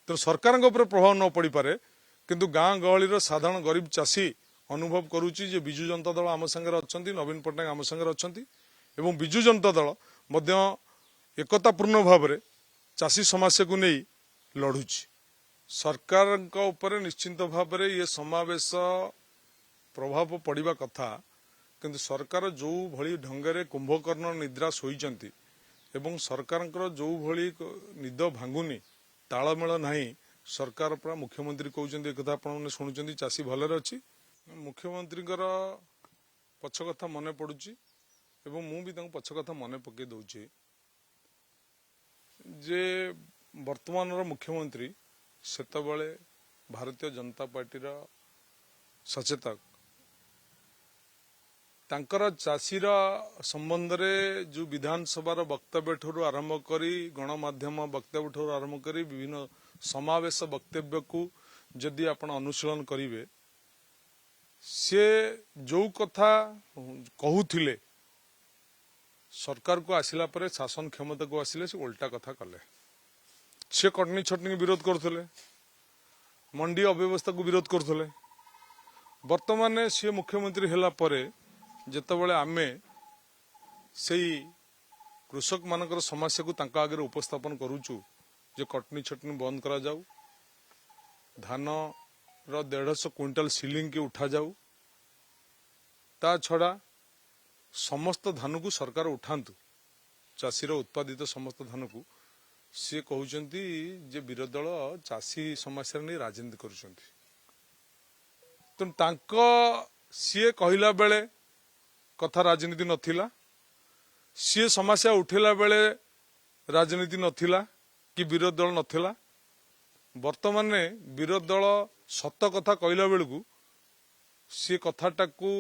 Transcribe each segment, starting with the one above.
तेणु सरकार प्रभाव न पड़ पारे किंतु गाँ गहली साधारण गरीब चाषी अनुभव करुच्ची जे बिजु जनता दल आम सागर अच्छा नवीन पट्टनायक आम सागर अच्छा एवं बिजु जनता दल एकतापूर्ण भाव में चाषी समस्या को नहीं लड़ुची सरकार निश्चिंत भाव में ये समावेश प्रभाव पड़वा कथा किंतु सरकार जो भली ढंगे कुंभकर्ण निद्रा शोइचंती एवं सरकार जो भली निद भांगुनी तालमेल नहीं सरकार पूरा मुख्यमंत्री कहते एक आपने शुणुं चाषी भलरे अच्छी मुख्यमंत्री पछ कथा मन पड़ुची एवं मु भी पछ कथा मन पकई दौची जे वर्तमान मुख्यमंत्री सेतबले भारतीय जनता पार्टी सचेतक तांकर चाषीर संबंध में जो विधानसभा वक्तव्य ठूँ आरंभ करी गणमाध्यम वक्तव्य ठूँ आरंभ करी विभिन्न समावेश वक्तव्य को जदि आपण अनुशीलन करेंगे सी जो कथा कहूले सरकार को आसिला परे शासन क्षमता को आसिले से उल्टा कथा कले सी कटनी छटनी विरोध करते मंडी अव्यवस्था को विरोध करते वर्तमान सी मुख्यमंत्री होला परे जेतेबेले आमे से कृषक मानकर समस्या को तांका आगे उपस्थापन करूचु जे कटनी छटनी बंद करा जाऊ धान 150 क्विंटल सीलिंग के उठा जाऊ ता छड़ा समस्त धान को सरकार उठांतु चाषीर उत्पादित समस्त धान को सी कहउचंती जे विरोधी दल चाषी समस्या नहीं राजनीति करुचंती तेणु तांको सी कहला बेले कथा राजनीति नथिला सी समस्या उठेला बेले राजनीति नथिला कि विरोधी दल नथिला वर्तमान विरोधी दल सत कथा कहला बेलू सी कथाटा को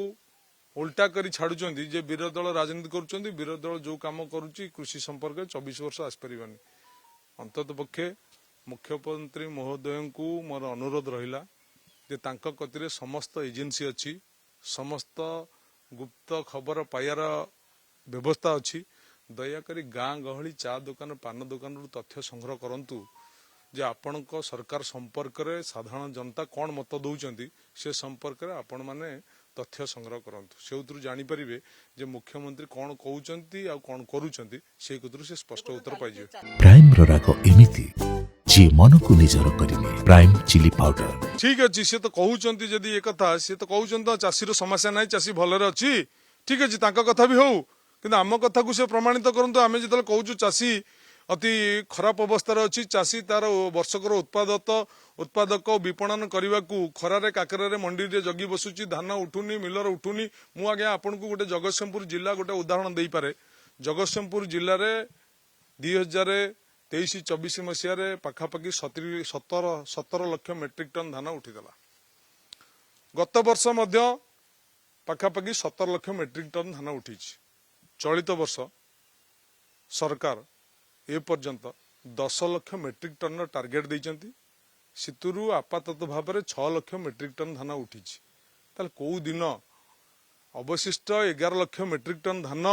उल्टा करी छाड़ुचंदी जे विरोधी दल राजनीति करुचंदी विरोधी दल जो काम करुच्ची कृषि संपर्क 24 वर्ष आसपारानी अंतत पक्षे मुख्यमंत्री महोदय को मोर अनुरोध रहिला जे तांका कतिरे समस्त एजेंसी अच्छी समस्त गुप्त खबर पाइबार व्यवस्था अच्छी दयाकोरी गाँ गहली चा दुकान पान दुकान तथ्य संग्रह करंतु जे आपण सरकार संपर्क में साधारण जनता कौन मत दौरान से संपर्क में आपण मैंने तथ्य संग्रह करंतु से जानीपर जे मुख्यमंत्री कौन कहते कौन करुँच से से स्पष्ट उत्तर पाइजे प्राइम राग एमिति जे मन को निजर करिने प्राइम चिली पाउडर ठीक अच्छी सी तो कहते जदि एक कथा सी तो कहते चाषीर समस्या ना चाषी भलरे अच्छी ठीक अच्छे कथा भी हो कि आम कथा को प्रमाणित करंतु आम जो कहूँ चाषी अति खराब अवस्था अच्छी चाषी तार वर्षकर उत्पादक विपणन करने को खरारे काकरे मंडी रे जगी बसुची धान उठुनी मिलर उठुनी मु आज्ञा आपन को गोटे जगतसिंहपुर जिला गोटे उदाहरण दे पारे जगतसिंहपुर जिले में 2023-24 मसीह पाखापाखि 17 लाख मेट्रिक टन धान उठीला गत वर्ष पाखापाखि 17 लाख मेट्रिक टन धान उठी चलित वर्ष सरकार ए पर्यंत 10 लाख मेट्रिक टन टार्गेट देइचंती सितुरु आपातत भाव में 6 लाख मेट्रिक टन धान उठी कौ दिन अवशिष्ट 11 लाख मेट्रिक टन धान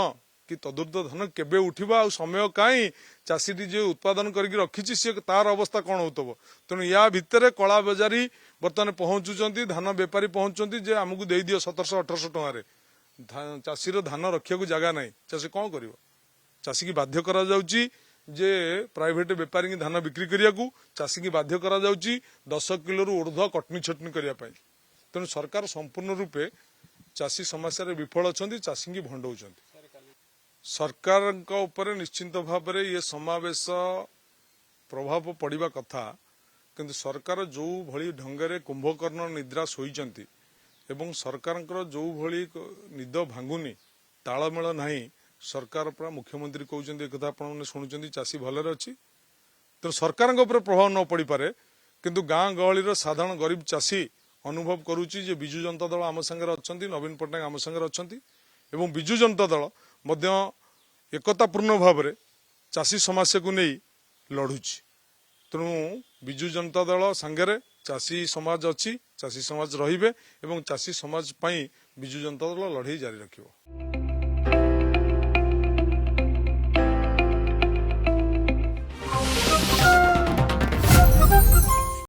कि तदुर्ध धान केबे उठिबा आ समय काई चाषी जो उत्पादन करके रखी सी तार अवस्था कौन होतबो तेणु या भितर कला बजारी बर्तमान पहुंचुचंती धान बेपारी पहुंचुचंती जे आमको दे दियो 1700-1800 टंका चाषीर धान रखिया को जगह नहीं चाषी कौन करिवो चाषी की बाध्य करा जाउची जे प्राइवेट बेपारी की धान बिक्री करिया को चाषी की बाध्य करा जाउची 10 किलो रु ऊर्ध्व कटनी छटनी करिया पई तेणु सरकार संपूर्ण रूपे चाषी समस्या रे विफल अछंती चाषी की भंडौचंती सरकार निश्चिंत भाव में ये समावेश प्रभाव पड़वा कथा किंतु सरकार जो भली ढंगे कुंभकर्ण निद्रा शोइचंती एवं सरकार जो भली निद भांगुनी तालमेल नहीं सरकार पूरा मुख्यमंत्री कहते एक आपने शुणुं चाषी भलरे अच्छी तेणु सरकार प्रभाव न पड़ पारे किंतु गाँ गहली साधारण गरीब चाषी अनुभव करुच्ची जे बिजु जनता दल आम सागर अच्छा नवीन पट्टनायक आम सागर अच्छा एवं बिजु जनता दल एकतापूर्ण भाव में चाषी समस्या को नहीं लड़ुची तेणु बिजु जनता दल सांगे चाषी समाज अच्छी चाषी समाज रहिबे एवं चाषी समाज पई बिजु जनता दल लड़ाई जारी रखिबो।